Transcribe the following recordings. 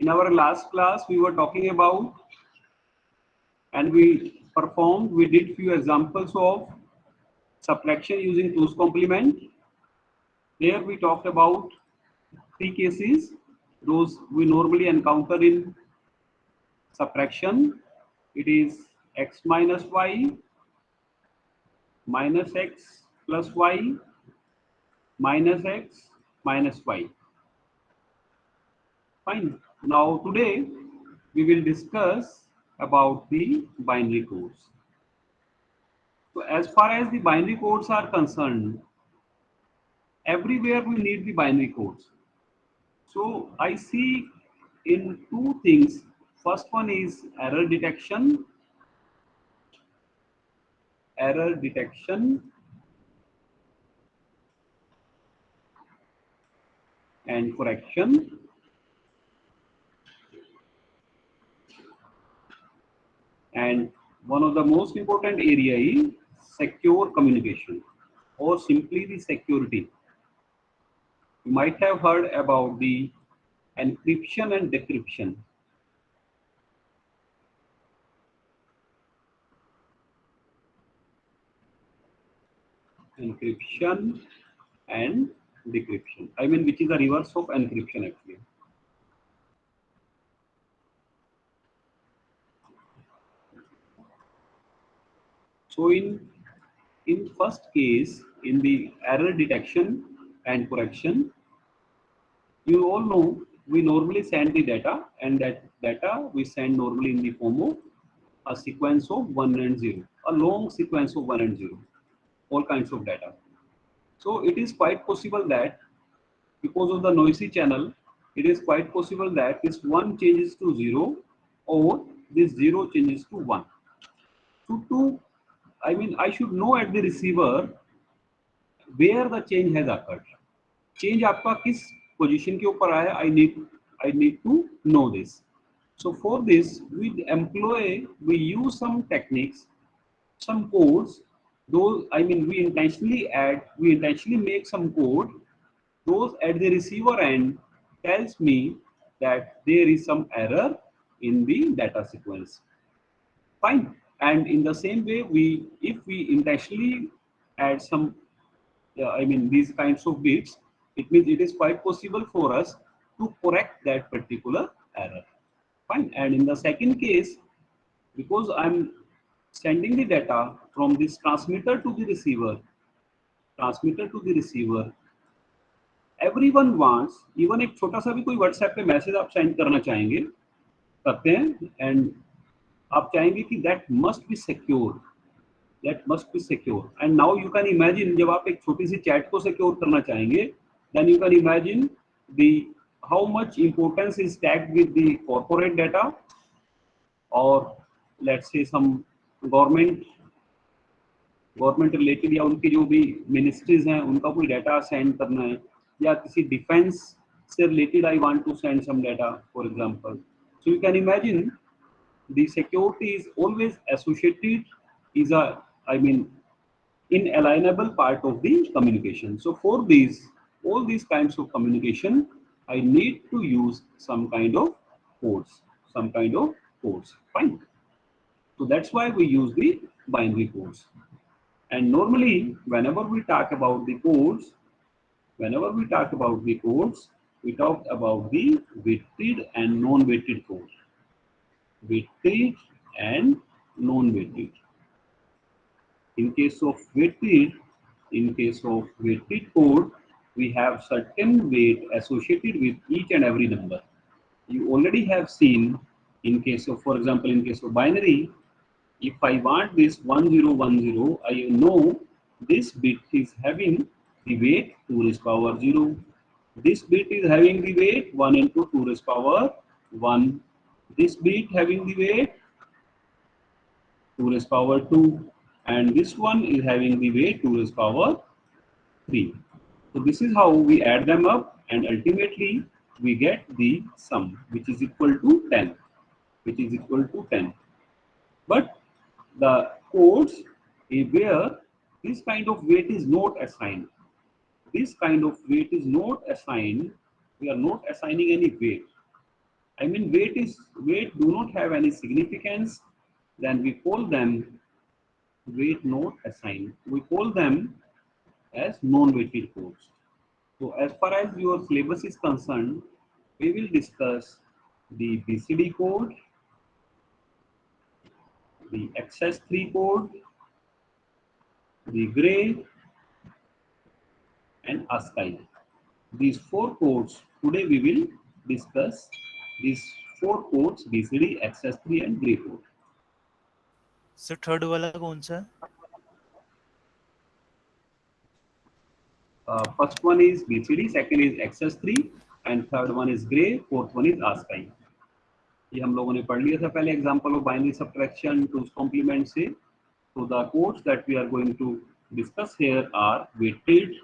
In our last class, we were talking about and we did few examples of subtraction using 2's complement. There we talked about three cases, those we normally encounter in subtraction. It is x minus y, minus x plus y, minus x minus y. Fine. Now today we will discuss about the binary codes. So as far as the binary codes are concerned, everywhere we need the binary codes. So I see in two things. First one is error detection and correction. And one of the most important area is secure communication, or simply the security. You might have heard about the encryption and decryption. Encryption and decryption. I mean, which is the reverse of encryption actually. So in first case, in the error detection and correction, you all know we normally send the data, and that data we send normally in the form of a sequence of 1 and 0, a long sequence of 1 and 0, all kinds of data. So it is quite possible that because of the noisy channel, it is quite possible that this 1 changes to 0 or this 0 changes to 1. So I should know at the receiver where the change has occurred. Change आपका किस position के ऊपर आया, I need to know this. So for this, we use some techniques, some codes. Those, we intentionally make some code. Those at the receiver end tells me that there is some error in the data sequence. Fine. And in the same way, if we intentionally add some, these kinds of bits, it means it is quite possible for us to correct that particular error. Fine. And in the second case, because I'm sending the data from this transmitter to the receiver, everyone wants, even एक छोटा सा भी कोई WhatsApp पे message आप send करना चाहेंगे, करते हैं, and आप चाहेंगे कि that must be secure. And now you can imagine, जब आप एक छोटी सी चैट को सिक्योर करना चाहेंगे, then you can imagine how much importance is tagged with the corporate data, or let's say some government related या उनकी जो भी ministries हैं उनका कोई data send करना है, या किसी defense से related I want to send some data, for example. So you can imagine the security is always associated, is inalienable part of the communication. So for all these kinds of communication, I need to use some kind of codes. Fine. So that's why we use the binary codes. And normally, whenever we talk about the codes, we talk about the weighted and non-weighted codes. Weighted and non-weighted. In case of weighted code, we have certain weight associated with each and every number. You already have seen in case of, for example, in case of binary, if I want this 1010, I know this bit is having the weight 2 raised power 0. This bit is having the weight 1 into 2 raised power 1. This bit having the weight 2 raised power 2. And this one is having the weight 2 raised power 3. So this is how we add them up, and ultimately we get the sum, which is equal to 10. But the codes where this kind of weight is not assigned. We are not assigning any weight. I mean weight do not have any significance, then we call them weight not assigned. We call them as non-weighted codes. So as far as your syllabus is concerned, we will discuss the BCD code, the XS3 code, the Gray, and ASCII. These four codes, today we will discuss these four codes, BCD, XS3 and Gray code. Sir third वाला कौन सा है? First one is BCD, second is XS3 and third one is Gray, fourth one is ASCII. ये हम लोगों ने पढ़ लिया था पहले example of binary subtraction two's complement से. So the codes that we are going to discuss here are weighted,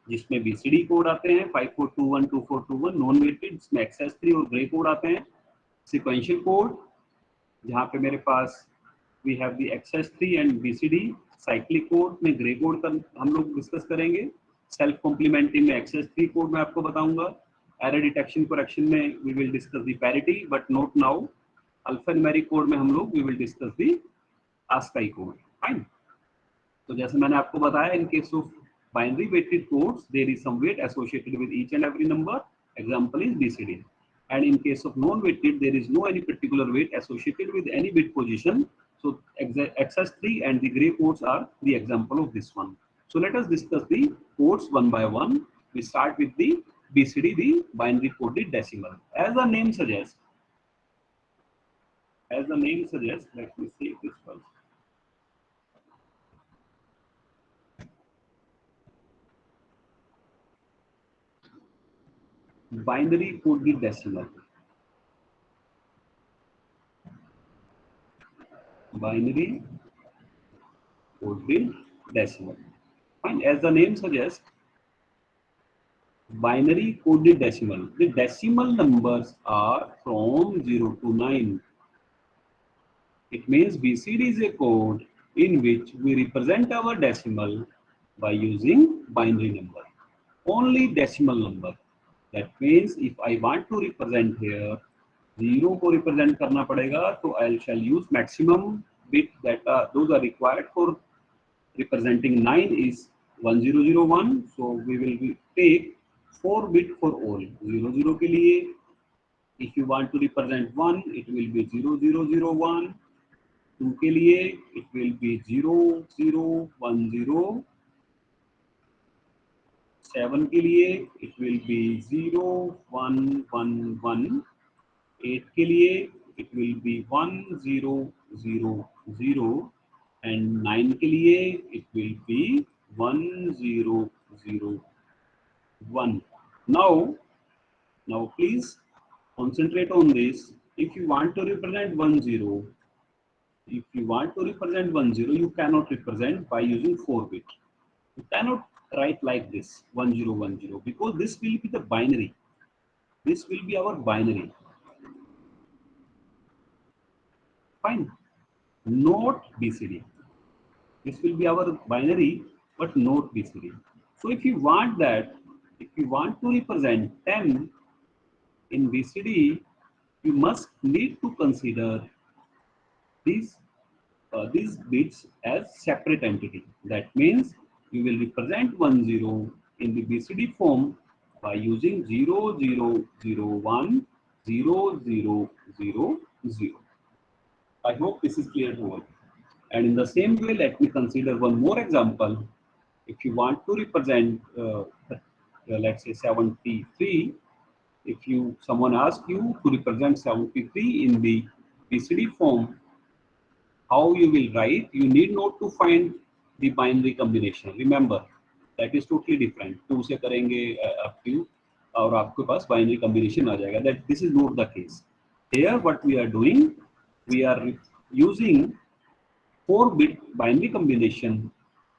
जिसमें BCD कोड आते हैं 5421, 2421, नॉन वेटेड जिसमें XS3 और ग्रे कोड आते हैं. सिक्वेंशियल कोड जहाँ पे मेरे पास we have the XS3 and BCD. Cyclic code में ग्रे कोड का हम लोग डिस्कस करेंगे. सेल्फ कॉम्प्लीमेंटिंग में XS3 कोड में आपको बताऊंगा. एरर डिटेक्शन करेक्शन में we will discuss the parity but not now. Alphanumeric code में हम लोग we will discuss the ASCII code. Fine. तो जैसे मैंने आपको बताया, in case of binary weighted codes there is some weight associated with each and every number. Example is BCD. And in case of non-weighted, there is no any particular weight associated with any bit position. So XS3 and the gray codes are the example of this one. So let us discuss the codes one by one. We start with the BCD, the binary coded decimal. As the name suggests, let me see this first. Binary coded decimal. Binary coded decimal. Fine. As the name suggests, binary coded decimal. The decimal numbers are from 0 to 9. It means BCD is a code in which we represent our decimal by using binary number. Only decimal number. That means if I want to represent here, 0 को represent करना पड़ेगा, तो I shall use maximum bit that those are required for representing 9 is 1001. So we will take 4 bit for all. 00 के लिए, if you want to represent 1, it will be 0001. 2 के लिए it will be 0010. 7 के लिए it will be 0111. 8 के लिए it will be 1000 and 9 के लिए it will be 1001. Now please concentrate on this. If you want to represent 10, you cannot represent by using 4 bit. You cannot write like this 1010 because this will be the binary. This will be our binary. Fine. Not BCD. This will be our binary but not BCD. So if you want to represent 10 in BCD, you must need to consider these bits as separate entity. That means you will represent 10 in the BCD form by using 0001 0000. I hope this is clear to all. And in the same way, let me consider one more example. If you want to represent, let's say 73, if someone asks you to represent 73 in the BCD form, how you will write? You need not to find the binary combination. Remember, that is totally different. 2 से करेंगे up to और आपके पास binary combination आ जाएगा. That this is not the case. Here, what we are doing, we are using 4-bit binary combination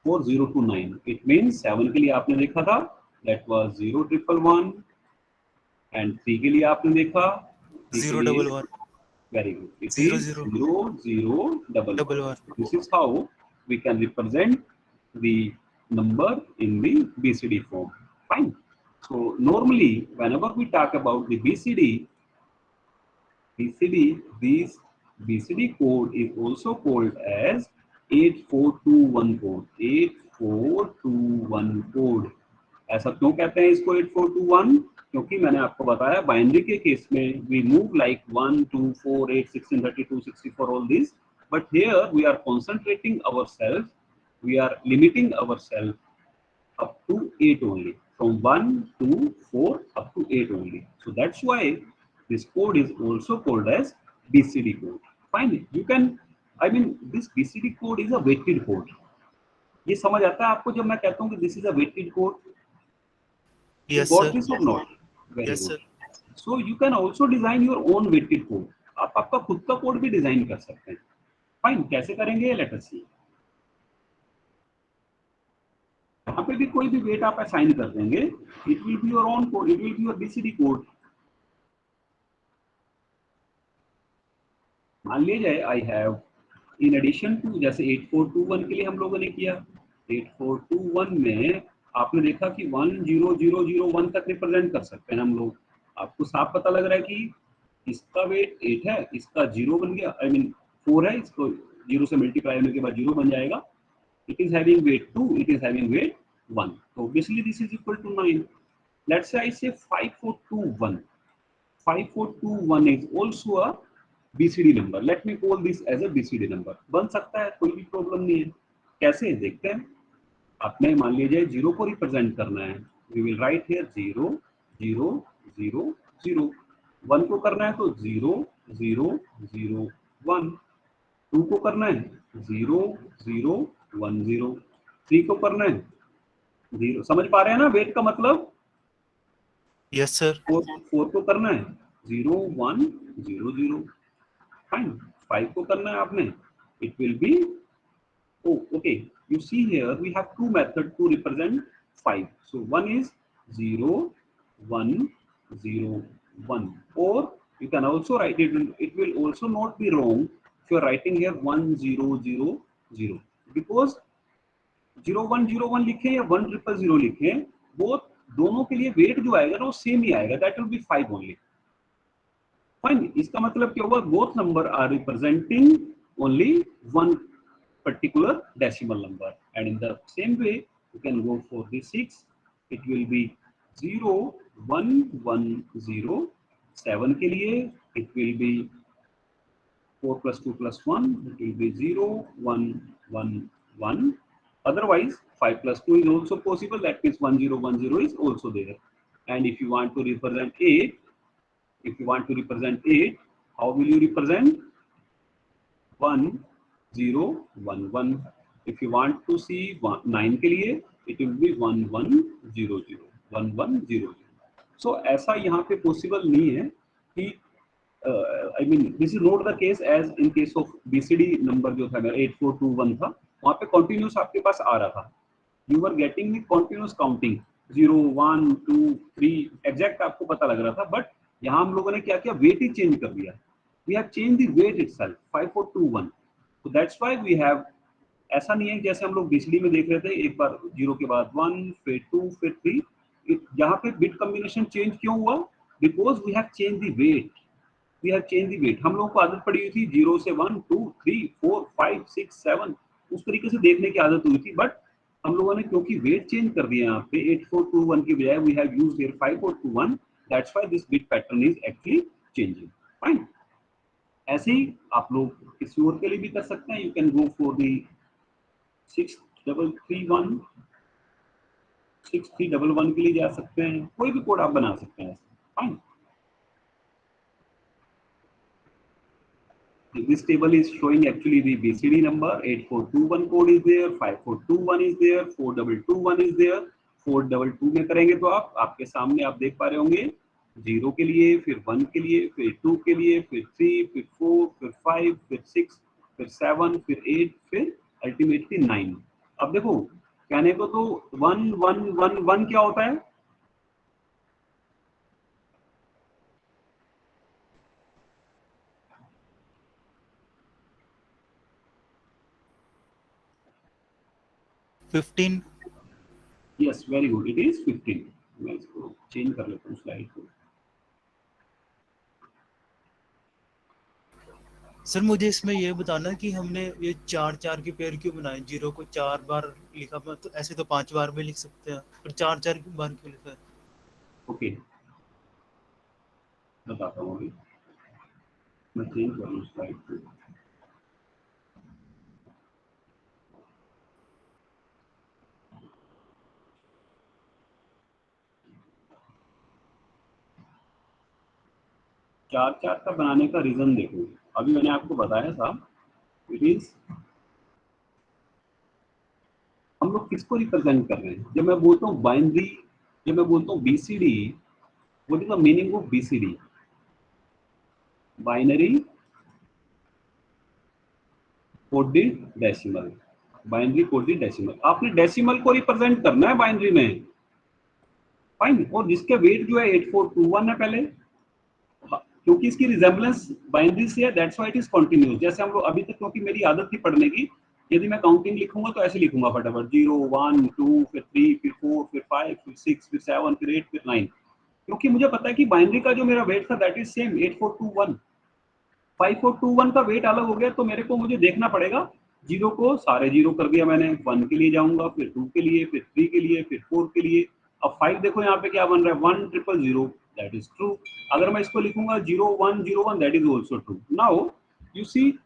for 0 to 9. It means 7 के लिए आपने देखा था, that was 0111, and 3 के लिए आपने देखा 011. Very good. It 0, is 0. 0011. This is how we can represent the number in the BCD form. Fine. So normally, whenever we talk about the BCD, this BCD code is also called as 8421 code. 8421 code. ऐसा क्यों कहते हैं इसको 8421? क्योंकि मैंने आपको बताया binary के केस में we move like 1, 2, 4, 8, 16, 32, 64 all these, but here we are concentrating ourselves, we are limiting ourselves up to 8 only, from 1 to 4 up to 8 only. So that's why this code is also called as BCD code. Fine, you can, I mean, this BCD code is a weighted code. ये समझ आता है आपको जब मैं कहता हूँ कि this is a weighted code? You Yes, got sir. this or not? Very Yes, good. sir. So you can also design your own weighted code. आप आपका खुद का कोड भी डिजाइन कर सकते हैं. फाइन, कैसे करेंगे? लेट अस सी. यहाँ पे भी कोई भी वेट आप असाइन कर देंगे, it will be your own code, it will be your BCD code. मान लीजिए I have in addition to, जैसे 8421 के लिए हम लोगों ने किया, 8421 में आपने देखा कि 10001 तक रिप्रेजेंट कर सकते हैं हम लोग. आपको साफ पता लग रहा है कि इसका वेट 8 है, इसका 0 बन गया, आई मीन 4 है, इसको 0 से मल्टीप्लाई होने के बाद 0 बन जाएगा. It is having weight 2, it is having weight 1. So obviously this is equal to 9. Let's say I say 5421. 5421 is also a BCD number. Let me call this as a BCD number. बन सकता है, कोई भी problem नहीं है. कैसे देखते हैं. आपने मान लीजिए 0 को रिप्रेजेंट करना है, we will write here 0 0 0 0. 1 को करना है तो 0 0 0 1. 2 को करना है 0 0 1 0. 3 को करना है 0. समझ पा रहे हैं ना वेट का मतलब? Yes, sir. 4 को करना है 0 1 0 0. फाइन. 5 को करना है आपने, it will B, oh okay, you see here we have two methods to represent 5. So one is 0 1 0 1, or you can also write it, it will also not be wrong if you are writing here 1 0 0 0, because 0101 लिखें या 1000 लिखें, वो दोनों के लिए wait जो आएगा ना वो सेम ही आएगा, that will be 5 only. Fine. इसका मतलब क्या हुआ? Both number are representing only one particular decimal number, and in the same way you can go for the 6. It will be 0 1 1 0. 7 के लिए it will be 4 plus 2 plus 1, it will be 0 1 1 1. Otherwise 5 plus 2 is also possible, that means 1010 is also there. And if you want to represent 8, if you want to represent 8, how will you represent? 1 0 1 1. If you want to see 9 के लिए it will be 1 1 0 0 1 1 0 0. So ऐसा यहाँ पे possible नहीं है कि I mean this is not the case as in case of BCD number जो था मेरा 8421 था, वहाँ पे continuous आपके पास आ रहा था, you were getting the continuous counting 0 1 2 3 exact आपको पता लग रहा था. बट यहाँ हम लोगों ने क्या किया, वेट ही चेंज कर दिया. We have changed the weight itself, 5421. So that's why we have, ऐसा नहीं है जैसे हम लोग बीसीडी में देख रहे थे, एक बार 0 के बाद 1 फिर 2 फिर 3. यहाँ पे बिट कॉम्बिनेशन चेंज क्यों हुआ? Because we have change the weight, we have change the weight. हम लोगों को आदत पड़ी हुई थी 0 से 1 2 3 4 5 6 7 उस तरीके से देखने की आदत हुई थी. बट हम लोगों ने क्योंकि वेट चेंज कर दिया यहाँ पे 8421 की बजाय we have used here 5421, that's why this bit pattern is actually changing. Fine. ऐसे ही आप लोग किसी और के लिए भी कर सकते हैं. You can go for the 6331, 6311 के लिए जा सकते हैं, कोई भी कोड आप बना सकते हैं. Fine. This table is showing actually the BCD number. 8421 code is there, 5421 is there, 4221 is there. 422 में करेंगे तो आपके सामने आप देख पा रहे होंगे 0 के लिए, फिर 1 के लिए, फिर 2 के लिए, फिर 3, फिर 4, फिर 5, फिर 6, फिर 7, फिर 8, फिर अल्टीमेटली 9. अब देखो कहने को तो 1 1 1 1 क्या होता है? $15. Yes, very good. It is 15. मैं इसको चेंज कर लेता हूँ स्लाइड को. सर मुझे इसमें ये बताना कि हमने ये 4-4 के पेयर क्यों बनाए, 0 को 4 बार लिखा, तो ऐसे तो 5 बार भी लिख सकते हैं, पर 4-4 बार क्यों लिखा है? ओके, बताता हूँ अभी, मैं चेंज कर लूँ स्लाइड को। चार चार का बनाने का रीजन देखो, अभी मैंने आपको बताया था, इट इज हम लोग किसको रिप्रेजेंट कर रहे हैं। जब मैं बोलता हूँ बाइनरी, जब मैं बोलता हूँ BCD, what is the meaning of BCD? Binary coded decimal, binary coded decimal. आपने डेसिमल को रिप्रेजेंट करना है बाइनरी में, फाइन। और जिसके वेट जो है 8421 है पहले, क्योंकि इसकी रिजेम्बलेंस बाइनरी से है, that's why it is continuous. जैसे हम लोग अभी तक, क्योंकि मेरी आदत थी पढ़ने की, यदि मैं काउंटिंग लिखूंगा तो ऐसे लिखूंगा फटाफट, 0 1 2 फिर 3 फिर 4 फिर 5 फिर 6 फिर 7 फिर 8 फिर 9, क्योंकि मुझे पता है कि बाइनरी का जो मेरा वेट था दैट इज सेम 8421। 5421 का वेट अलग हो गया, तो मेरे को मुझे देखना पड़ेगा, जीरो को सारे जीरो कर दिया मैंने, 1 के लिए जाऊंगा, फिर 2 के लिए, फिर 3 के लिए, फिर 4 के लिए। अब 5 देखो यहाँ पे क्या बन रहा है, 1000, दैट इज ट्रू। अगर मैं इसको लिखूंगा 0101, that is also true. Now you see,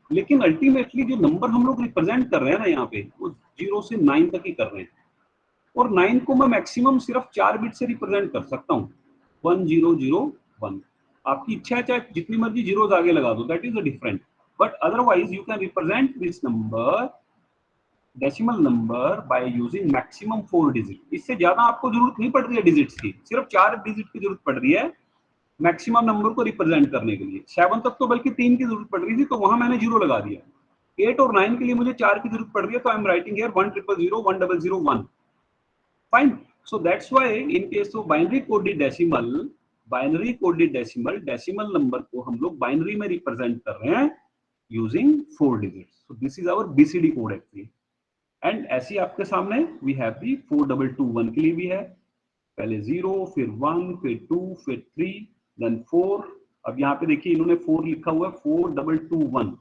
लेकिन अल्टीमेटली जो नंबर हम लोग रिप्रेजेंट कर रहे हैं ना यहाँ पे, वो 0 से 9 तक ही कर रहे हैं, और 9 को मैं मैक्सिमम सिर्फ 4 बिट से रिप्रेजेंट कर सकता हूँ, 1001। आपकी इच्छा है चाहे जितनी मर्जी जीरोस आगे लगा दो, that is a different, but otherwise you can represent this number, decimal number, by using maximum 4 digit. इससे ज्यादा आपको जरूरत नहीं पड़ रही है डिजिट्स की, सिर्फ 4 डिजिट की जरूरत पड़ रही है मैक्सिमम नंबर को रिप्रेजेंट करने के लिए। 7 तक तो बल्कि 3 की जरूरत पड़ रही थी, तो वहां मैंने जीरो लगा दिया। 8 और 9 के लिए मुझे 4 की जरूरत पड़ रही है, तो I am writing here 1000, 1001। Fine. So that's why in case of binary coded decimal, decimal number को हम लोग binary में represent कर रहे हैं using 4 digits. So this is our BCD code actually. And ऐसी आपके सामने we have the 4221 के लिए भी है, पहले 0 फिर 1 फिर 2 फिर 3 then 4। अब यहाँ पे देखिए इन्होंने 4 लिखा हुआ है, 4221,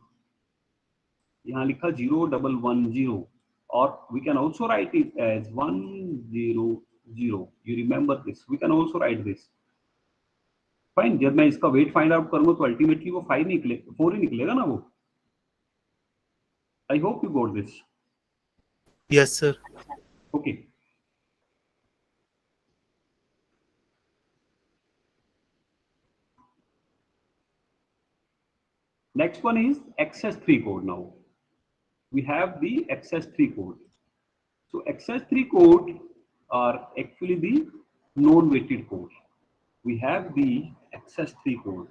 यहाँ लिखा 0110, or we can also write it as 100। you remember this, we can also write this, fine. जब मैं इसका वेट फाइंड आउट करूंगा तो अल्टीमेटली वो 5 निकले, 4 ही निकलेगा ना वो। I hope you got this. Yes sir. Okay, next one is XS3 code. Now we have the XS3 code. So XS3 code are actually the non-weighted code. We have the XS3 code.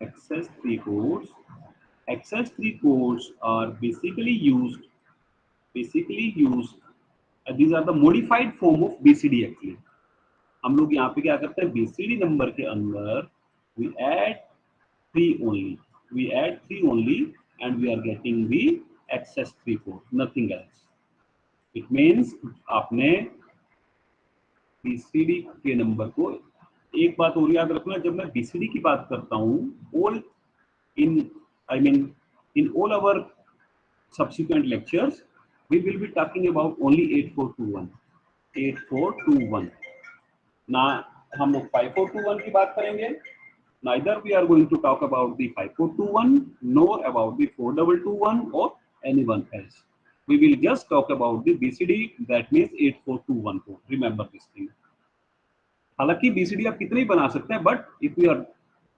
XS3 codes. XS3 codes are basically used. These are the modified form of BCD actually. हम लोग यहाँ पे क्या करते हैं, BCD number के अंदर we add 3 only. We add 3 only, and we are getting the XS3 code, nothing else. It means आपने BCD के नंबर को, एक बात और याद रखना, जब मैं BCD की बात करता हूँ, all in I mean in all our subsequent lectures we will be talking about only 8421 ना हम लोग 5421 की बात करेंगे। neither we are going to talk about the 5421 nor about the 4221 or anyone else. We will just talk about the BCD, that means 8421 code. Remember this thing. हालांकि BCD आप कितने ही बना सकते हैं, but if we are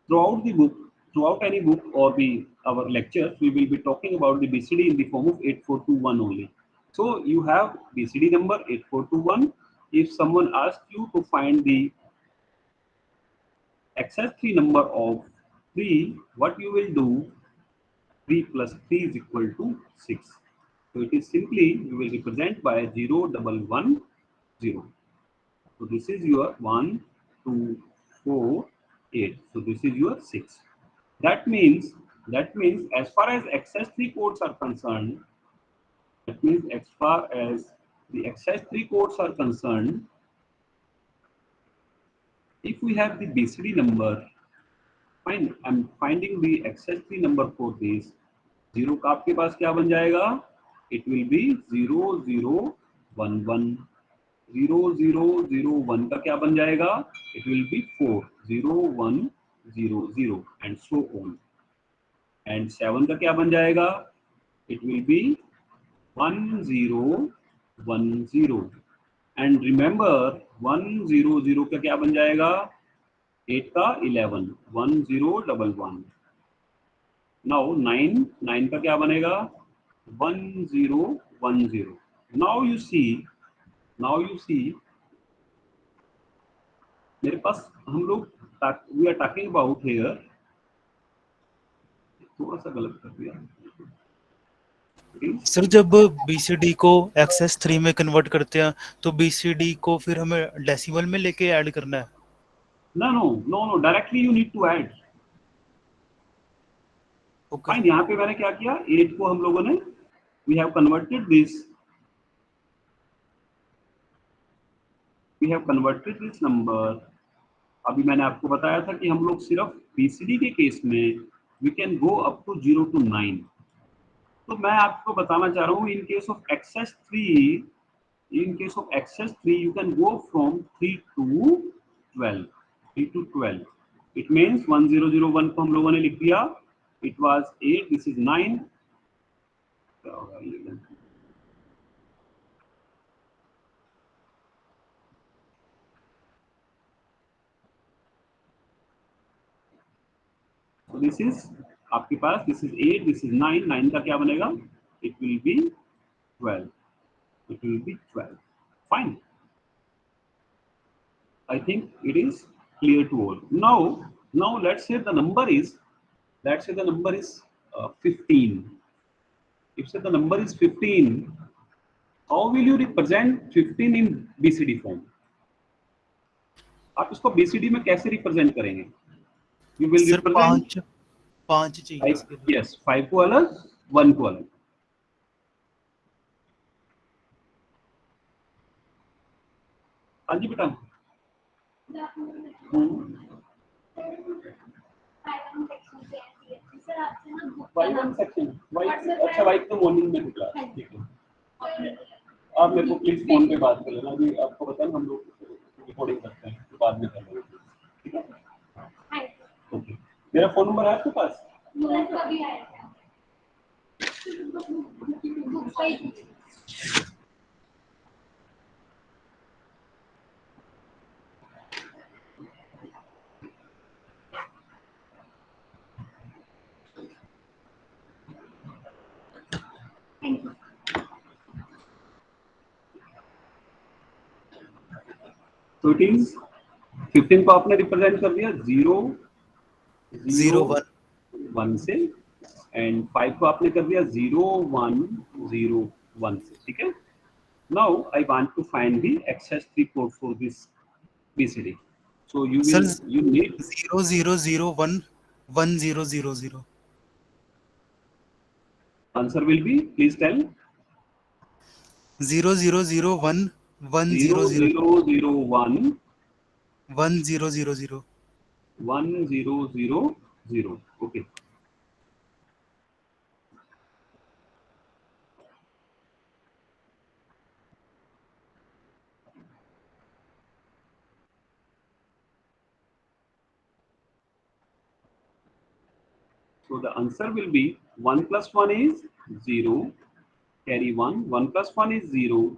throughout the book, throughout any book or the our lectures, we will be talking about the BCD in the form of 8421 only. So you have BCD number 8421. If someone asks you to find the XS3 number of 3, what you will do? 3 plus 3 is equal to 6. So it is simply, you will represent by 0110. So this is your 1, 2, 4, 8. So this is your 6. That means as far as XS3 codes are concerned, that means as far as the XS3 codes are concerned, if we have the BCD number fine, I am finding the excess three number for this. 0 का आपके पास क्या बन जाएगा? It will be 0 0 1 1। 0 0 0 1 का क्या बन जाएगा? It will B 4 0 1 0 0 and so on. And 7 का क्या बन जाएगा? It will B 1 0 1 0। And remember 1 0 0 का क्या बन जाएगा? 8 का 11 1 0 1 1। नाउ 9 9 का क्या बनेगा? 1 0 1 0। नाउ यू सी मेरे पास हम लोग we are talking about here, थोड़ा सा गलत कर दिया सर जब BCD को XS3 में कन्वर्ट करते हैं तो BCD को फिर हमें डेसिमल में लेके ऐड करना है? No, directly you need to add. Okay fine, यहाँ पे मैंने क्या किया, 8 को हम लोगों ने we have converted this number. अभी मैंने आपको बताया था कि हम लोग सिर्फ BCD के केस में we can go up to 0 to 9। तो मैं आपको बताना चाह रहा हूँ इन case of XS3 you can go from 3 to 12। 3 to 12 it means 1001 को हम लोगों ने लिख दिया, it was 8, this is 9। So this is आपके पास, this is 8, this is 9। 9 का क्या बनेगा? It will be 12। It will be 12। Fine। I think it is clear to all. Now let's say the number is 15. If say the number is 15, how will you represent 15 in BCD form? आप इसको BCD में कैसे represent करेंगे? You will sir represent पांच चाहिए इसके लिए। yes, 5 को अलग, 1 को अलग। हाँ जी बेटा। Y1 सेक्शन, अच्छा Y तो मॉर्निंग में निकला, ठीक है। आप मेरे को प्लीज फोन पे बात कर लेना, अभी आपको पता है हम लोग रिकॉर्डिंग करते हैं तो बाद में कर लेंगे, ठीक है? ओके, मेरा फोन नंबर है आपके पास? तो इट इज 15 को आपने रिप्रेजेंट कर दिया 0 0 1 से, एंड 5 को आपने कर दिया 0 1 0 1 से, ठीक है? Now I want to find the XS3 code for this BCD। So you need 0 0 0 1 1 0 0 0। answer will be, please tell। 0 0 0 1 1 0 0 0 0 1 1 0 0 0 1 0 0 0। Okay। So the answer will be 1 plus 1 is 0, carry 1, 1 plus 1 is 0,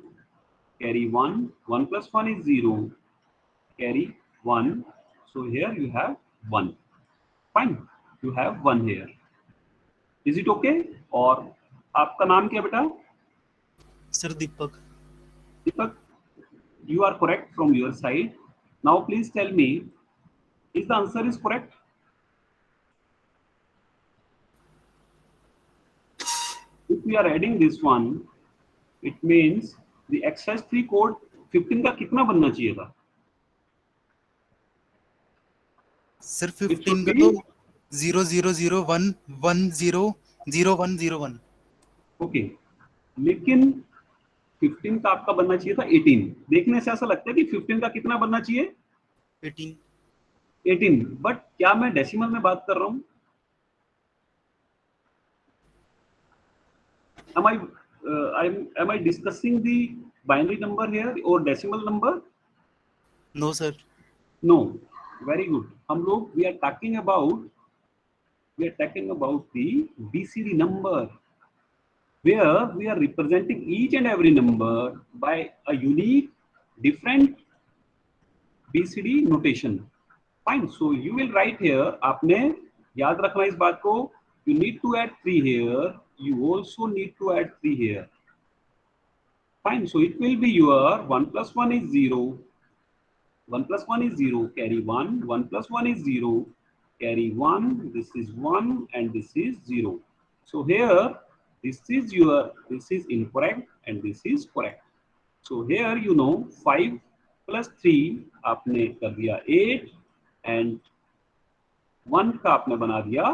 carry 1, 1 plus 1 is 0, carry 1, so here you have 1। Fine, you have 1 here। Is it okay? और आपका नाम क्या बेटा? Sir Deepak. Deepak, you are correct from your side। Now please tell me, is the answer is correct? If we are adding this one, it means the XS3 code 15 का कितना बनना चाहिए था? सर 15 का तो 0 0 0 1 1 0 0 1 0 1। ओके, लेकिन 15 का आपका बनना चाहिए था 18। देखने से ऐसा लगता है कि 15 का कितना बनना चाहिए? 18। 18, बट क्या मैं डेसिमल में बात कर रहा हूं? am I discussing the binary number here or decimal number? No sir. No. Very good. हम लोग we are talking about the BCD number, where we are representing each and every number by a unique different BCD notation. Fine. So you will write here. आपने याद रखना इस बात को. You need to add 3 here. You also need to add 3 here. Fine. So it will be your 1 plus 1 is 0. 1 plus 1 is 0. Carry 1. 1 plus 1 is 0. Carry 1. This is 1 and this is 0. So here this is incorrect and this is correct. So here 5 plus 3 आपने कर दिया 8 and 1 का आपने बना दिया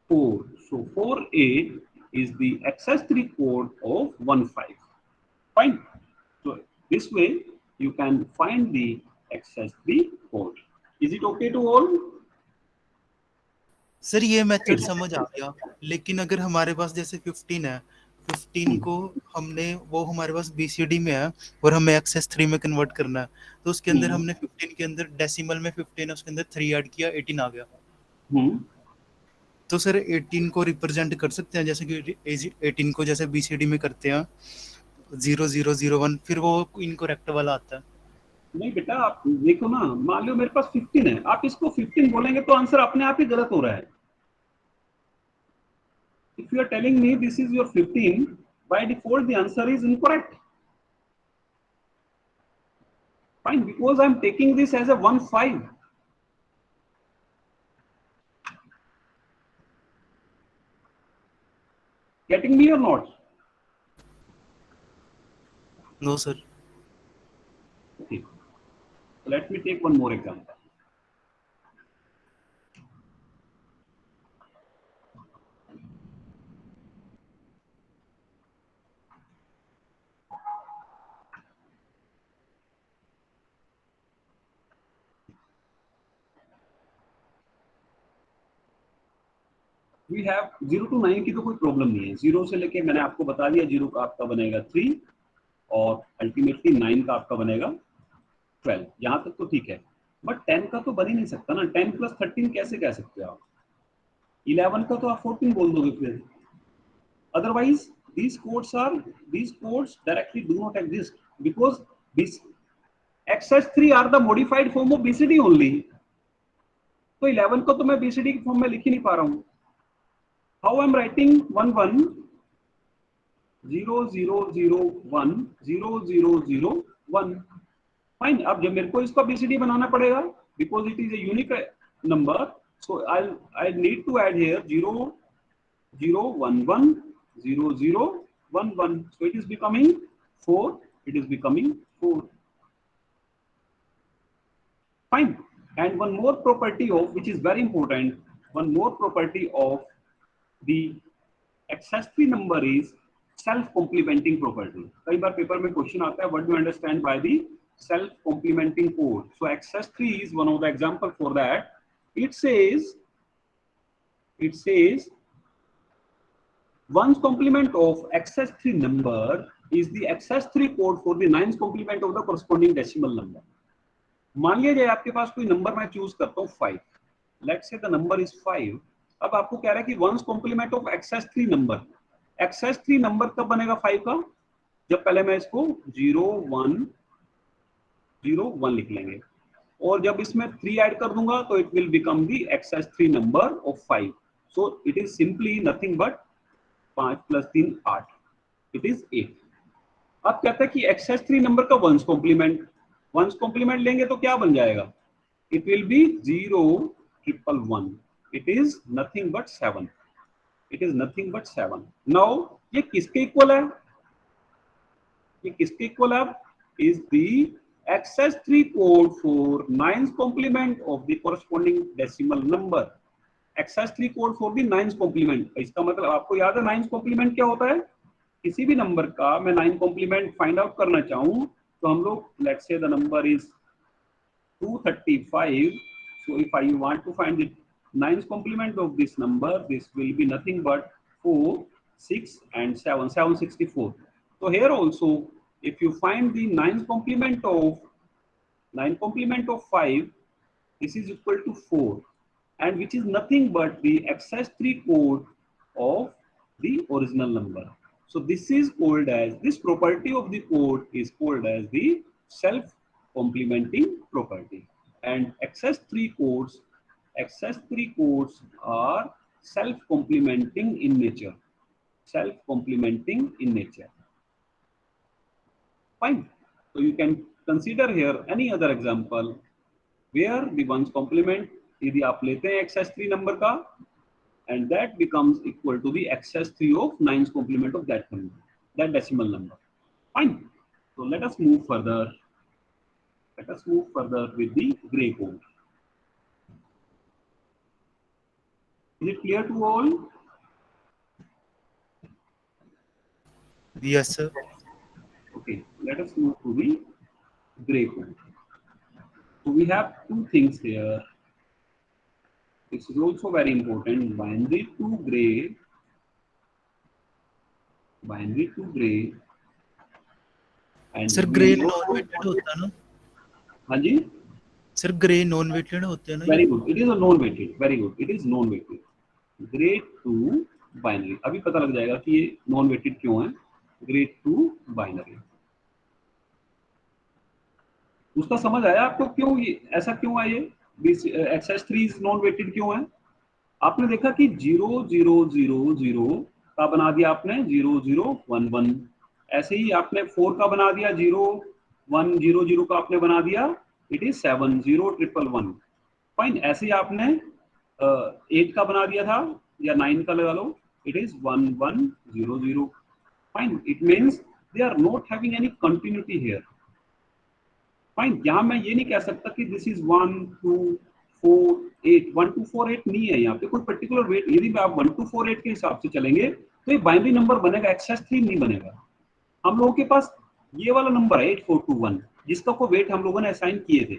4. So 48 is the access3 code of 15. Fine. So this way you can find the access3 code. Is it okay to all? Sir ये method समझ आ गया, लेकिन अगर हमारे पास जैसे 15 है, 15 को हमने वो हमारे पास BCD में है और हमें एक्सेस 3 में कन्वर्ट करना है, तो उसके अंदर हमने 15 के अंदर डेसिमल में 15 है, उसके अंदर 3 ऐड किया, 18 आ गया। तो सर 18 को रिप्रेजेंट कर सकते हैं जैसे कि 18 को जैसे BCD में करते हैं 0001, फिर वो इनकरेक्ट वाला आता है। नहीं बेटा, आप देखो ना, मान लो मेरे पास 15 है, आप इसको 15 बोलेंगे तो आंसर अपने आप ही गलत हो रहा है। If you are telling me this is your 15, by default the answer is incorrect. Fine, because I am taking this as a 15. Getting me or not? No sir. Okay. Let me take one more example. We have 0 to 9 की तो कोई problem नहीं है। 0 से लेके मैंने आपको बता दिया 0 का आपका बनेगा 3 और अल्टीमेटली 9 का आपका बनेगा 12। यहाँ तक तो ठीक है, बट 10 का तो बन ही नहीं सकता ना। 10 प्लस 13 कैसे कह सकते हो आप? 11 का तो आप 14 बोल दोगे फिर। Otherwise, these codes directly do not exist because this XS3 are the modified form of BCD only. तो 11 को तो मैं BCD की फॉर्म में लिख ही नहीं पा रहा हूँ। How I'm writing 11 0 0 0 1 0 0 0 1. Fine. अब जब मेरे को इसका BCD बनाना पड़ेगा because it is a unique number, so I need to add here 0 0 1 1 0 0 1 1. So it is becoming 4. It is becoming 4. Fine. And one more property of, which is very important, one more property of the accessory number is self-complementing property. कई बार paper में question आता है, what do you understand by the self-complementing code? So accessory is one of the example for that. It says one's complement of accessory number is the accessory code for the 9th complement of the corresponding decimal number. मान लीजिए आपके पास कोई number मैं choose करता हूँ 5, let's say the number is 5। अब आपको कह रहा है कि once complement of excess three number. Excess three number कब बनेगा 5 का? जब पहले मैं इसको 0 1 0 1 लिख लेंगे और जब इसमें 3 ऐड कर दूंगा तो it will become the excess three number of 5। So it is simply nothing but 5 plus 3 8, it is 8। अब कहता है कि एक्सेस3 नंबर का वंस कॉम्प्लीमेंट लेंगे तो क्या बन जाएगा? It will be 0 1 1 1। It is nothing but 7। It is nothing but 7। Now ये किसके इक्वल है? ये किसके इक्वल है? Is the access3 code for 9th complement of the corresponding decimal number. access3 code for the 9th complement। इसका मतलब आपको याद है 9th complement क्या होता है? किसी भी नंबर का मैं 9th complement फाइंड आउट करना चाहूं तो हम लोग let's say the number is 235, So if I want to find the nines complement of this number, this will be nothing but 4, 6 and 7, 764. So here also, if you find the nines complement of 5, this is equal to 4, and which is nothing but the excess 3 code of the original number. So this is called as, this property of the code is called as the self-complementing property. And excess 3 codes are self-complementing in nature. Self-complementing in nature. Fine. So you can consider here any other example where the ones complement, यदि आप लेते हैं excess 3 number का, and that becomes equal to the excess 3 of nines complement of that number, that decimal number. Fine. So let us move further. Let us move further with the gray code. Is it clear to all? Yes, sir. Okay, let us move to the gray code. So we have two things here. This is also very important. Binary to gray. And sir gray non weighted होता है ना? हाँ जी, sir gray non weighted होते हैं ना? Very good, it is a non weighted, very good, it is non weighted. Gray to binary, अभी पता लग जाएगा कि ये नॉन वेटेड क्यों है. ग्रे टू बाइनरी, उसका समझ आया आपको क्यों ये ऐसा क्यों है? ये excess 3 इज नॉन वेटेड क्यों है? आपने देखा कि 0 0 0 0 का बना दिया आपने 0 0 1 1, ऐसे ही आपने 4 का बना दिया 0 1 0 0 का आपने बना दिया इट इज 7 0 1 1 1. फाइन. ऐसे ही आपने 8 का बना दिया था या 9 का लगा लो, it is 1 1 0 0. Fine. It means they are not having any continuity here. Fine. यहाँ मैं ये नहीं कह सकता कि दिस इज 1 2 4 8, 1 2 4 8 नहीं है यहाँ पे कोई पर्टिकुलर वेट. यदि आप 1 2 4 8 के हिसाब से चलेंगे तो ये बाइनरी नंबर बनेगा, excess 3 नहीं बनेगा. हम लोगों के पास ये वाला नंबर है 8421 जिसका को वेट हम लोगों ने असाइन किए थे,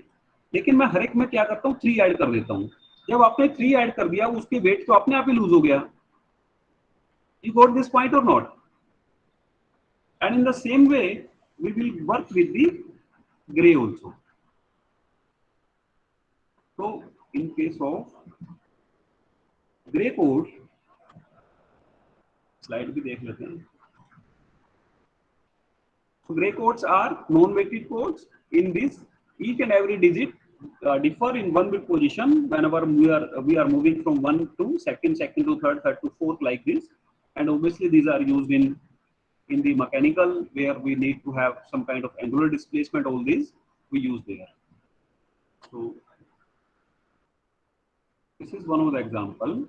लेकिन मैं हर एक में क्या करता हूँ 3 ऐड कर देता हूँ. जब आपने 3 ऐड कर दिया उसके वेट तो अपने आप ही लूज हो गया. You got this point or not? And in the same way we will work with the gray also. So in case of gray code, slide भी देख लेते हैं. So gray codes are non-weighted codes. In this, each and every digit differ in 1 bit position whenever we are moving from 1 to second, second to third, third to fourth, like this. And obviously these are used in the mechanical where we need to have some kind of angular displacement. All these we use there. So this is one of the example.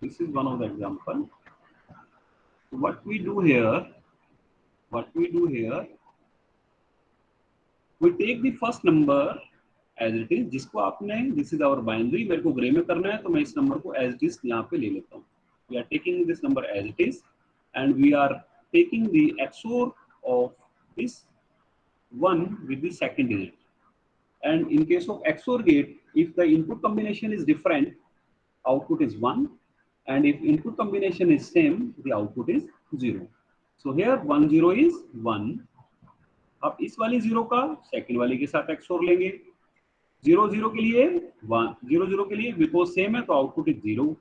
This is one of the example. What we do here, we take the first number as it is, जिसको आपने, this is our binary, मेरे को grey में करना है तो मैं इस नंबर को as it is यहाँ पे ले लेता हूँ. We are taking this number as it is and we are taking the XOR of this one with the second digit. And in case of XOR gate, if the input combination is different, output is 1. And if input combination is same, the output is 0. So here 1 0 is 1. अब इस वाली 0 का second वाली के साथ XOR लेंगे. 0 0 के लिए 1, 0 0 के लिए बिकॉज सेम है तो आउटपुट इज 0.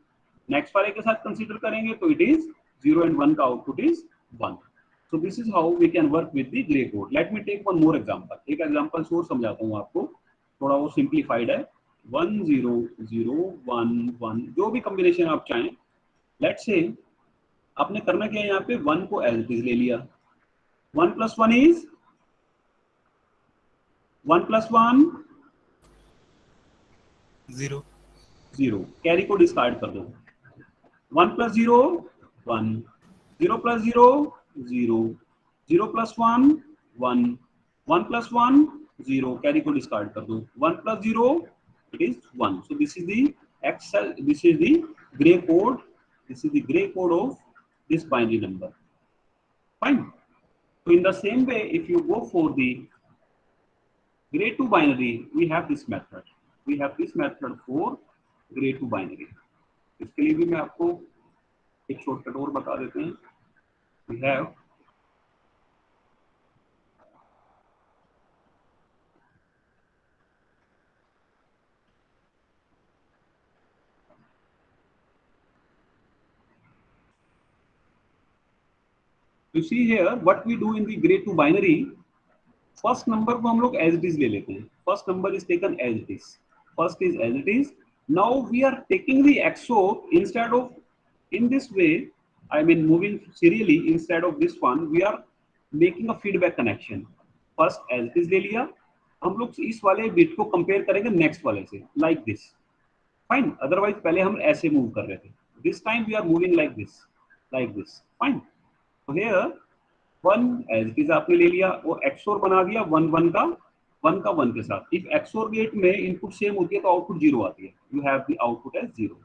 नेक्स्ट वाले के साथ कंसीडर करेंगे तो इट इज 0 and 1 का output is 1. So this is how we can work with the gray code. Let me take one more example. एक एग्जांपल और समझाता हूँ आपको, थोड़ा वो सिंप्लीफाइड है. 1 0 0 1 1 जो भी कॉम्बिनेशन आप चाहें. लेट्स से आपने करना क्या है, यहाँ पे 1 को एज इट इज ले लिया. 1 + 1 इज 1 + 1 0 0. कैरी को डिस्कार्ड कर दो. 1 + 0 1, 0 + 0 0, 0 + 1 1, 1 + 1 0. कैरी को डिस्कार्ड कर दो. 1 + 0 it is 1. So this is the Excel, this is the gray code. This is the gray code of this binary number. Fine. So in the same way, if you go for the grade 2 binary, we have this method. We have this method for grade 2 binary. इसके लिए भी मैं आपको एक shortcut और बता देते हैं. We have you see here what we do in the grade 2 binary. First number को हम लोग एज इट इज ले लेते हैं. First number is taken as it is. First is as it is. Now we are taking the XOR instead of in this way, I mean moving serially instead of this one, we are making a feedback connection. First as it is ले लिया, हम लोग इस वाले bit को compare करेंगे next वाले से, लाइक दिस. फाइन. अदरवाइज पहले हम ऐसे मूव कर रहे थे. This time we are moving like this, like this. Fine. तो here one as it is आपने ले लिया और XOR बना दिया वन का वन के साथ. इफ XOR गेट में इनपुट सेम होती है तो आउटपुट जीरो आती है. You have the output as zero.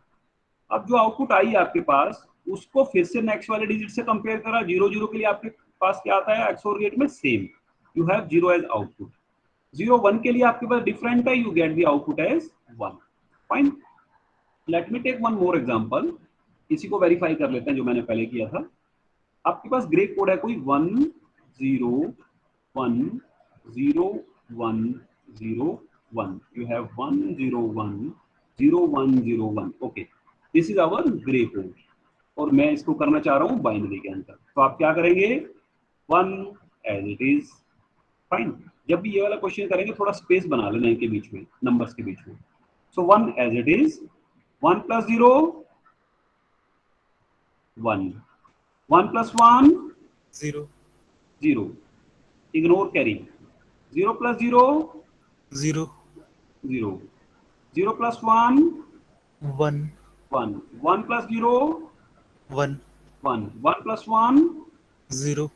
अब जो आउटपुट आई आपके पास उसको फिर से नेक्स्ट वाले डिजिट से कंपेयर करा. 0 0 के लिए आपके पास क्या आता है XOR गेट में? Same. You have 0 as output. 0 1 के लिए आपके पास डिफरेंट है. You get the output as 1. Fine. Let me take one more example. इसी को वेरीफाई कर लेते हैं जो मैंने पहले किया था. आपके पास ग्रे कोड है कोई 1 0 1 0 1 0 1. You have 1 0 1 0 1 0 1. Okay, this is our gray code और मैं इसको करना चाह रहा हूं बाइनरी के अंदर. तो आप क्या करेंगे? 1 एज इट इज. फाइन. जब भी ये वाला क्वेश्चन करेंगे थोड़ा स्पेस बना लेना इनके बीच में, नंबर्स के बीच में. सो 1 as it is. 1 plus 0 1. 1 plus 1 0 0. Ignore carry. 0 plus 0 0 0. 0 plus 1 1 1. 1 plus 0 1 1. 1 plus 1 0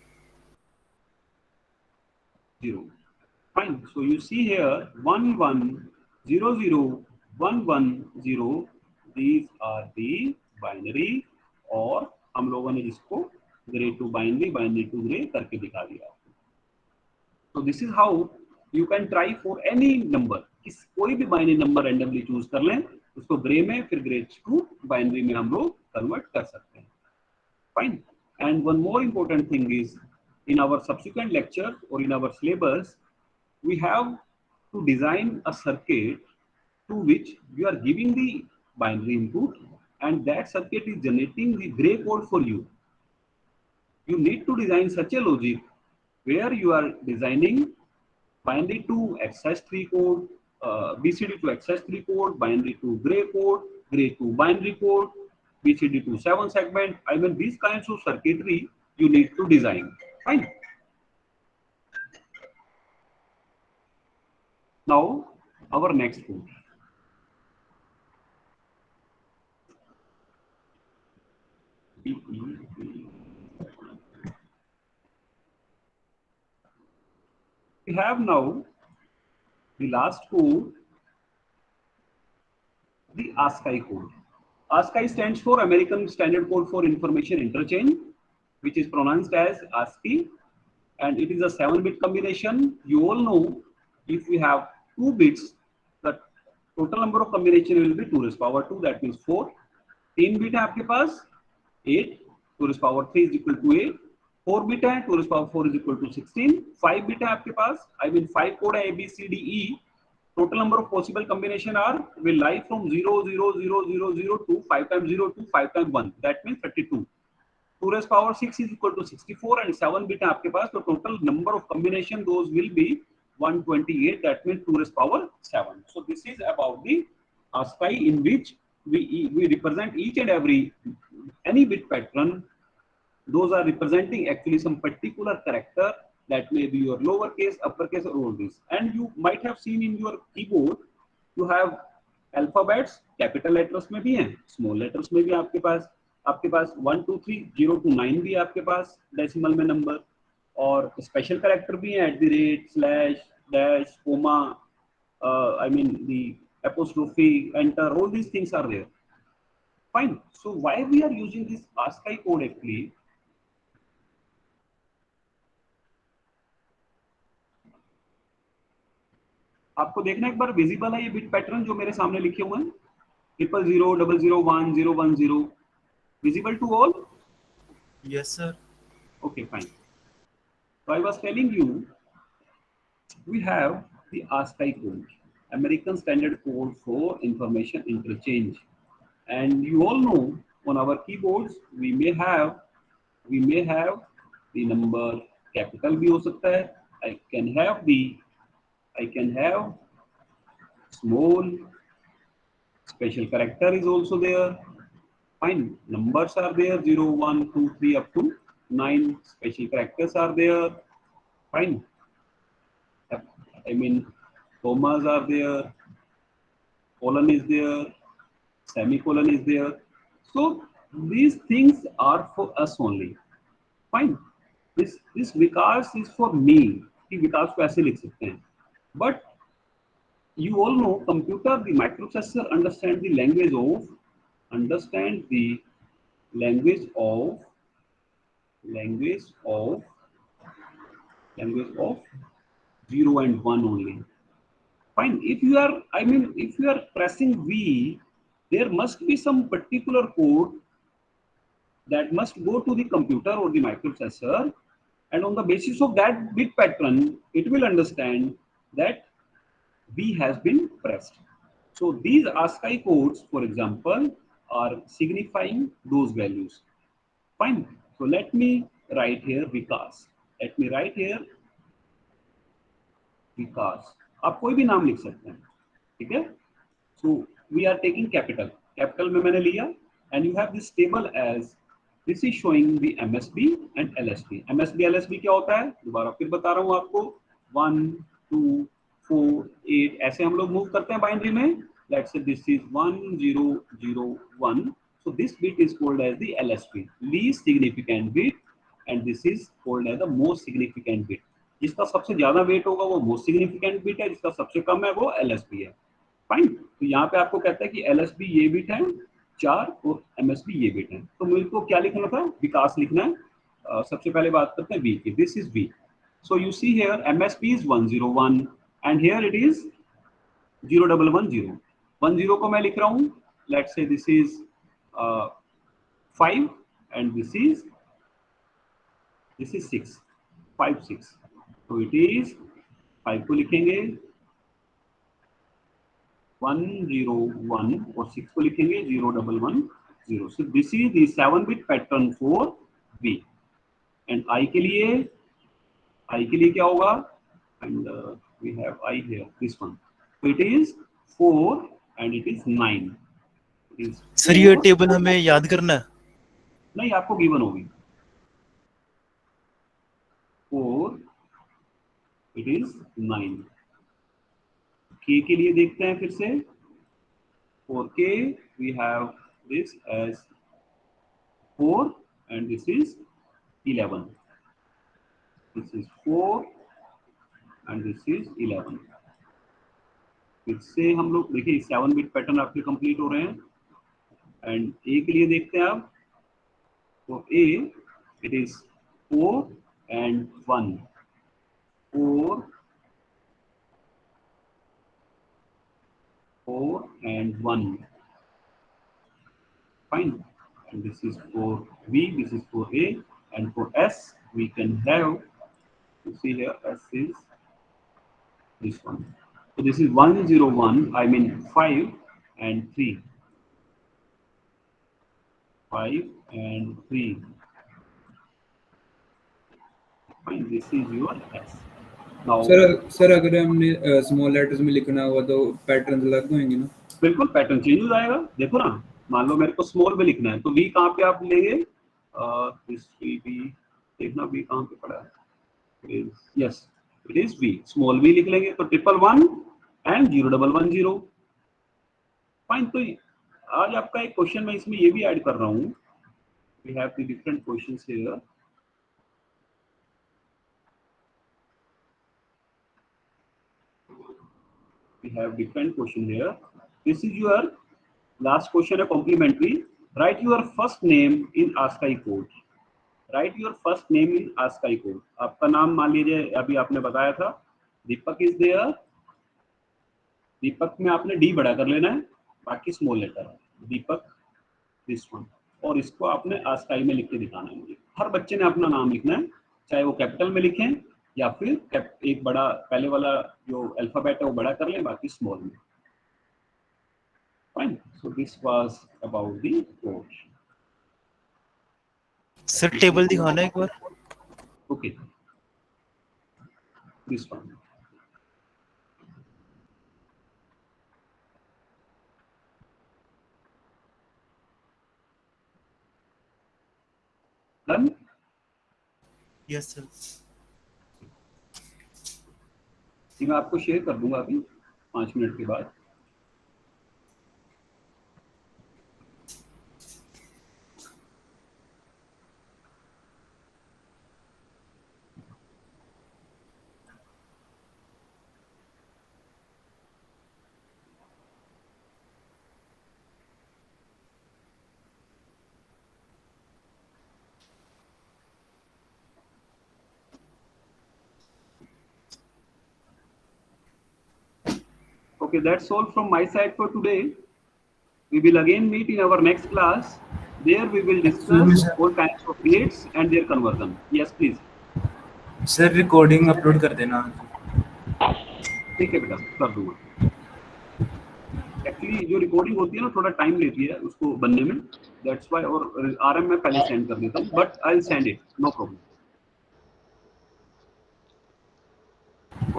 0. Fine. So you see here 1 1 0 0 1 1 0. These are the binary. और हम लोगों ने जिसको gray to binary, binary to gray करके दिखा दिया. तो this is how you can try for any number. कोई भी बाइनरी नंबर रैंडमली चूज कर लें, उसको ग्रे में, फिर ग्रे टू बाइनरी में हम लोग कन्वर्ट कर सकते हैं. Fine. And one more important thing is in our subsequent lecture और in our syllabus we have to design a circuit to which you are giving the binary input and that circuit is generating the gray code for you. You need to design such a logic where you are designing binary to XS3 code, BCD to XS3 code, binary to gray code, gray to binary code, BCD to 7 segment. I mean these kinds of circuitry you need to design. Fine. Now our next code. We have now the last code, the ASCII code. ASCII stands for American Standard Code for Information Interchange, which is pronounced as ASCII, and it is a 7-bit combination. You all know if we have 2 bits, the total number of combination will be 2 raised power 2, that means 4. 3 bit है आपके पास 8, 2 raised power 3 is equal to 8. 4 bit है 2 raised power 4 is equal to 16. 5 bit है आपके पास, I mean 5 code है A, B, C, D, E. Total number of possible combination are will lie from 0 0 0 0 0 to 5 times 0 to 5 times 1. That means 32. 2 raised power 6 is equal to 64 and 7 bit है आपके पास. So total number of combination those will be 128. That means 2 raised power 7. So this is about the ASCII in which we represent each and every any bit pattern. Those are representing actually some particular character that may be your lowercase, uppercase, or all this. And you might have seen in your keyboard, you have alphabets, capital letters में भी हैं, small letters में भी आपके पास 1 2 3 0 to 9 भी आपके पास decimal में number, और special character भी हैं, @ slash dash comma, I mean the apostrophe, enter, all these things are there. Fine. So why we are using this ASCII code actually? आपको देखना एक बार विजिबल है ये बिट पैटर्न जो मेरे सामने लिखे हुए हैं, 000, 001, 010, visible to all? Yes, sir. Okay, fine. So I was telling you, we have the ASCII code, American Standard Code for Information Interchange, and you all know on our keyboards we may have the number capital भी हो सकता है. I can have small, special character is also there. Fine, numbers are there, 0, 1, 2, 3 up to 9. Special characters are there. Fine. I mean, commas are there, colon is there, semicolon is there. So these things are for us only. Fine. This Vikas is for me. कि विकास को ऐसे लिख सकते हैं. But you all know computer, the microprocessor understand the language of 0 and 1 only. Fine. If you are pressing V, there must be some particular code that must go to the computer or the microprocessor, and on the basis of that bit pattern, it will understand that V has been pressed. So these ASCII codes, for example, are signifying those values. Fine. So let me write here Vikas. Let me write here Vikas. आप कोई भी नाम लिख सकते हैं, ठीक है? So we are taking capital में मैंने लिया, and you have this table as this is showing the MSB and LSB. MSB LSB क्या होता है? दोबारा फिर बता रहा हूँ आपको. 1, 2, 4, 8 ऐसे हम लोग मूव करते हैं बाइनरी में. Let's say this is 1, 0, 0, 1. So this bit is called as the LSB, least significant bit, and this is called as the most significant bit. जिसका सबसे ज्यादा वेट होगा वो मोस्ट सिग्निफिकेंट बिट है, जिसका सबसे कम है वो LSB है. फाइन. तो यहाँ पे आपको कहता है कि LSB ये बिट है 4 और MSB ये बिट है. तो मेरे को क्या लिखना था? विकास लिखना है. सबसे पहले बात करते हैं V की. This is V. So you see here MSB is 101 and here it is 0110. 10 को मैं लिख रहा हूँ. Let's say this is 5 and this is 6. 5, 6. तो इट इज 5 को लिखेंगे 101 और 6 को लिखेंगे 0110. So this is the 7-bit pattern for V. And I के लिए क्या होगा? And we have I here, this one. So it is 4 and it is 9. Sir ये टेबल हमें याद करना है? नहीं, आपको गिवन होगी. 4, it is 9. K के लिए देखते हैं फिर से. For K we have this as 4 and this is 11. This is 4 and this is 11. फिर से हम लोग देखिए 7-bit पैटर्न आपके कंप्लीट हो रहे हैं. एंड A के लिए देखते हैं आप. For A it is 4 and 1. 4 and 1. Fine. And this is for V, this is for A, and for S we can have, you see here S is this one. So this is 101, I mean 5 and 3. 5 and 3. Fine, this is your S. Now sir अगर हमने small letters में लिखना हुआ तो pattern अलग होंगे ना? बिल्कुल, पैटर्न चेंज हो जाएगा. देखो ना, मान लो मेरे को स्मॉल में लिखना है तो V कहाँ पे आप लेंगे? दिस विल बी, देखना V कहाँ पे पड़ा है. Yes, it is V. Small V लिख लेंगे तो 111 एंड 0110. फाइन. तो आज आपका एक क्वेश्चन मैं इसमें ये भी ऐड कर रहा हूँ. We have the different questions here. We have different question here. This is your last question, a complimentary. Write your first name in ASCII code. Write your first name in ASCII code. आपका नाम मान लीजिए अभी आपने बताया था दीपक is there. दीपक में आपने डी बड़ा कर लेना है, बाकी स्मॉल लेटर है, दीपक दिस वन, और इसको आपने आस्काई में लिख के दिखाना है मुझे। हर बच्चे ने अपना नाम लिखना है, चाहे वो कैपिटल में लिखें या फिर एक बड़ा पहले वाला जो अल्फाबेट है वो बड़ा कर लें, बाकी स्मॉल में। Fine, so this was about the code. Sir table दिखाना एक बार। Okay, this one. Done? Yes sir. जी मैं आपको शेयर कर दूंगा अभी 5 मिनट के बाद। Okay, that's all from my side for today. We will again meet in our next class. There we will discuss all kinds of gates and their conversion. Yes, please. Sir recording upload कर देना। ठीक है बेटा, कर दूंगा। Actually जो recording होती है ना थोड़ा टाइम लेती है उसको बनने में, दैट्स व्हाई, और आरएम में पहले सेंड कर देता हूँ, but I will send it, no problem.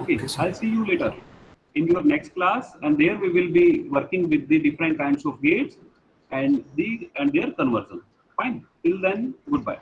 Okay, I'll see you later in your next class, and there we will be working with the different kinds of gates and their conversion. Fine. Till then, goodbye.